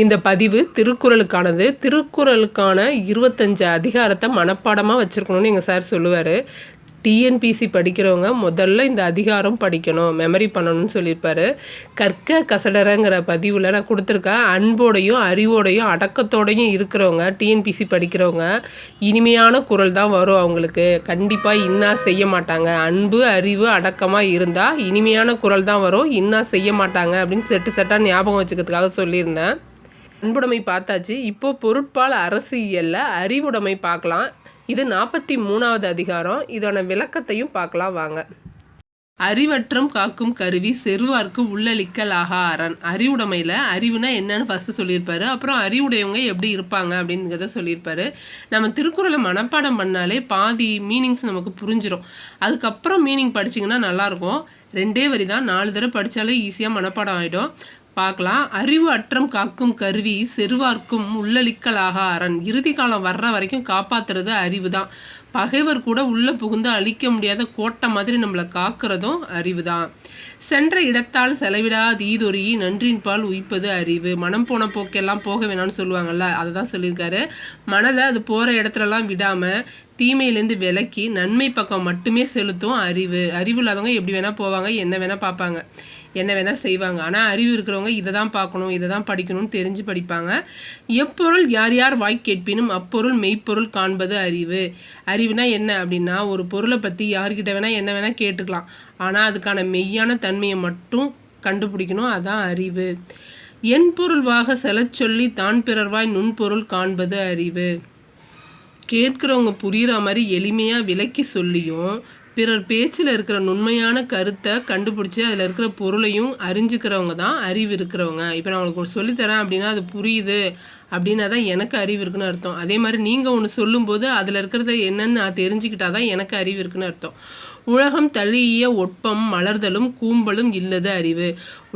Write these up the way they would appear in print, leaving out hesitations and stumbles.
இந்த பதிவு திருக்குறளுக்கானது. திருக்குறளுக்கான 25 அதிகாரத்தை மனப்பாடமாக வச்சுருக்கணும்னு எங்கள் சார் சொல்லுவார். டிஎன்பிசி படிக்கிறவங்க முதல்ல இந்த அதிகாரம் படிக்கணும், மெமரி பண்ணணும்னு சொல்லியிருப்பார். கற்க கசடரங்கிற பதிவில் நான் கொடுத்துருக்கேன். அன்போடையும் அறிவோடையும் அடக்கத்தோடையும் இருக்கிறவங்க, டிஎன்பிசி படிக்கிறவங்க, இனிமையான குரல் தான் வரும் அவங்களுக்கு. கண்டிப்பாக இன்னா செய்ய மாட்டாங்க. அன்பு அறிவு அடக்கமாக இருந்தால் இனிமையான குரல் தான் வரும், இன்னா செய்ய மாட்டாங்க அப்படின்னு செட்டாக ஞாபகம் வச்சுக்கிறதுக்காக சொல்லியிருந்தேன். அன்புடைமை பார்த்தாச்சு. இப்போது பொருட்பால் அரசியலில் அறிவுடைமை பார்க்கலாம். இது 43வது அதிகாரம். இதோட விளக்கத்தையும் பார்க்கலாம் வாங்க. அறிவற்றம் காக்கும் கருவி செருவார்க்கு உள்ளளிக்கல் ஆகா அரண். அறிவுடைமையில் அறிவுனா என்னன்னு ஃபஸ்ட்டு சொல்லியிருப்பாரு. அப்புறம் அறிவுடையவங்க எப்படி இருப்பாங்க அப்படிங்கிறத சொல்லியிருப்பாரு. நம்ம திருக்குறளை மனப்பாடம் பண்ணாலே பாதி மீனிங்ஸ் நமக்கு புரிஞ்சிடும். அதுக்கப்புறம் மீனிங் படிச்சிங்கன்னா நல்லாயிருக்கும். 2 வரி தான், 4 தடவை படித்தாலே ஈஸியாக மனப்பாடம் ஆகிடும். பார்க்கலாம். அறிவு அற்றம் காக்கும் கருவி செருவார்க்கும் உள்ளளிக்கலாக அரண். இறுதி காலம் வர்ற வரைக்கும் காப்பாற்றுறது அறிவு தான். பகைவர் கூட உள்ளே புகுந்து அழிக்க முடியாத கோட்டை மாதிரி நம்மளை காக்கிறதும் அறிவு தான். சென்ற இடத்தால் செலவிடாது ஈதொரி நன்றின்பால் உயிப்பது அறிவு. மனம் போன போக்கெல்லாம் போக வேணாம்னு சொல்லுவாங்கள்ல, அதை தான் சொல்லியிருக்காரு. மனதை அது போகிற இடத்துலலாம் விடாமல் தீமையிலேருந்து விலக்கி நன்மை பக்கம் மட்டுமே செலுத்தும் அறிவு. அறிவு இல்லாதவங்க எப்படி வேணால் போவாங்க, என்ன வேணால் பார்ப்பாங்க, என்ன வேணால் செய்வாங்க. ஆனால் அறிவு இருக்கிறவங்க இதை தான் பார்க்கணும், இதை தான் படிக்கணும்னு தெரிஞ்சு படிப்பாங்க. எப்பொருள் யார் யார் வாய் கேட்பினும் அப்பொருள் மெய்ப்பொருள் காண்பது அறிவு. அறிவுனா என்ன அப்படின்னா, ஒரு பொருளை பற்றி யார்கிட்ட வேணால் என்ன வேணால் கேட்டுக்கலாம், ஆனால் அதுக்கான மெய்யான தன்மையை மட்டும் கண்டுபிடிக்கணும், அதான் அறிவு. என் பொருள்வாக செலச்சொல்லி தான் பிறர்வாய் நுண்பொருள் காண்பது அறிவு. கேட்குறவங்க புரிகிற மாதிரி எளிமையாக விளக்கி சொல்லியும் பிறர் பேச்சில் இருக்கிற நுண்மையான கருத்தை கண்டுபிடிச்சி அதில் இருக்கிற பொருளையும் அறிஞ்சிக்கிறவங்க தான் அறிவு இருக்கிறவங்க. இப்போ நான் உங்களுக்கு சொல்லித்தரேன் அப்படின்னா அது புரியுது அப்படின்னா தான் எனக்கு அறிவு இருக்குன்னு அர்த்தம். அதே மாதிரி நீங்கள் ஒன்று சொல்லும்போது அதில் இருக்கிறத என்னன்னு நான் தெரிஞ்சுக்கிட்டா தான் எனக்கு அறிவு இருக்குன்னு அர்த்தம். உலகம் தழிய ஒட்பம் மலர்தலும் கூம்பலும் இல்லது அறிவு.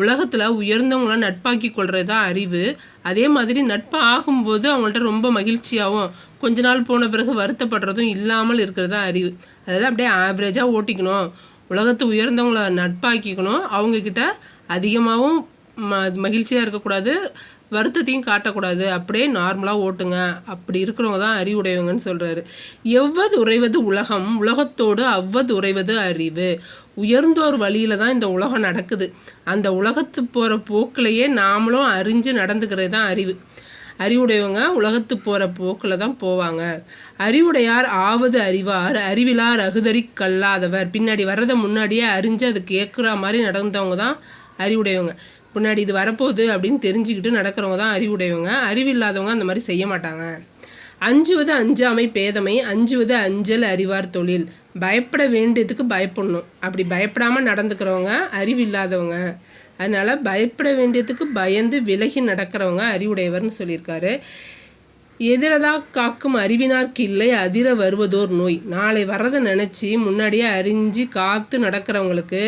உலகத்தில் உயர்ந்தவங்களாம் நட்பாக்கி கொள்வது தான் அறிவு. அதே மாதிரி நட்பு ஆகும்போது அவங்கள்ட்ட ரொம்ப மகிழ்ச்சியாகவும் கொஞ்ச நாள் போன பிறகு வருத்தப்படுறதும் இல்லாமல் இருக்கிறது தான் அறிவு. அதெல்லாம் அப்படியே ஆவரேஜாக ஓட்டிக்கணும். உலகத்தை உயர்ந்தவங்கள நட்பாக்கிக்கணும். அவங்கக்கிட்ட அதிகமாகவும் மகிழ்ச்சியாக இருக்கக்கூடாது, வருத்தத்தையும் காட்டக்கூடாது, அப்படியே நார்மலாக ஓட்டுங்க. அப்படி இருக்கிறவங்க தான் அறிவுடையவங்கன்னு சொல்கிறாரு. எவ்வது உறைவது உலகம் உலகத்தோடு அவ்வது உறைவது அறிவு. உயர்ந்தோர் வழியில் தான் இந்த உலகம் நடக்குது. அந்த உலகத்து போகிற போக்கிலையே நாமளும் அறிஞ்சு நடந்துக்கிறது தான் அறிவு. அறிவுடையவங்க உலகத்து போகிற போக்கில் தான் போவாங்க. அறிவுடையார் ஆவது அறிவார் அறிவிலார் அகுதறி கல்லாதவர். பின்னாடி வர்றதை முன்னாடியே அறிஞ்சு அது கேட்குற மாதிரி நடந்தவங்க தான் அறிவுடையவங்க. முன்னாடி இது வரப்போகுது அப்படின்னு தெரிஞ்சுக்கிட்டு நடக்கிறவங்க தான் அறிவுடையவங்க. அறிவில்லாதவங்க அந்த மாதிரி செய்ய மாட்டாங்க. அஞ்சுவது அஞ்சாமை பேதமை அஞ்சுவது அஞ்சல் அறிவார் தொழில். பயப்பட வேண்டியதுக்கு பயப்படணும். அப்படி பயப்படாமல் நடந்துக்கிறவங்க அறிவில்லாதவங்க. அதனால் பயப்பட வேண்டியதுக்கு பயந்து விலகி நடக்கிறவங்க அறிவுடையவர்னு சொல்லியிருக்காரு. எதிரதாக காக்கும் அறிவினார்க்கு இல்லை அதிர வருவதோர் நோய். நாளை வர்றதை நினச்சி முன்னாடியே அறிஞ்சு காத்து நடக்கிறவங்களுக்கு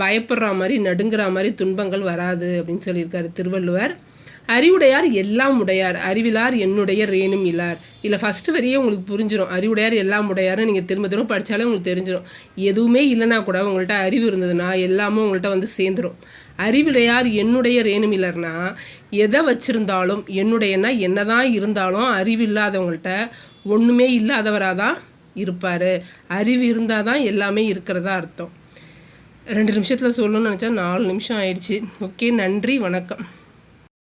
பயப்படுற மாதிரி நடுங்கிற மாதிரி துன்பங்கள் வராது அப்படின்னு சொல்லியிருக்காரு திருவள்ளுவர். அறிவுடையார் எல்லாம் உடையார் அறிவிலார் என்னுடைய ரேனும் இல்லார். இல்லை ஃபஸ்ட்டு வரையே உங்களுக்கு புரிஞ்சிடும். அறிவுடையார் எல்லாம் உடையார்னு நீங்கள் திரும்ப திரும்ப படித்தாலே உங்களுக்கு தெரிஞ்சிடும். எதுவுமே இல்லைனா கூட உங்கள்கிட்ட அறிவு இருந்ததுன்னா எல்லாமும் உங்கள்கிட்ட வந்து சேர்ந்துடும். அறிவுடையார் என்னுடைய ரேனும் இல்லைன்னா எதை வச்சுருந்தாலும் என்னுடையன்னா என்ன தான் இருந்தாலும் அறிவில்லாதவங்கள்ட்ட ஒன்றுமே இல்லாதவராக தான் இருப்பார். அறிவு இருந்தால் தான் எல்லாமே இருக்கிறதா அர்த்தம். 2 நிமிஷத்தில் சொல்லணும்னு நினச்சா 4 நிமிஷம் ஆயிடுச்சு. ஓகே, நன்றி, வணக்கம்.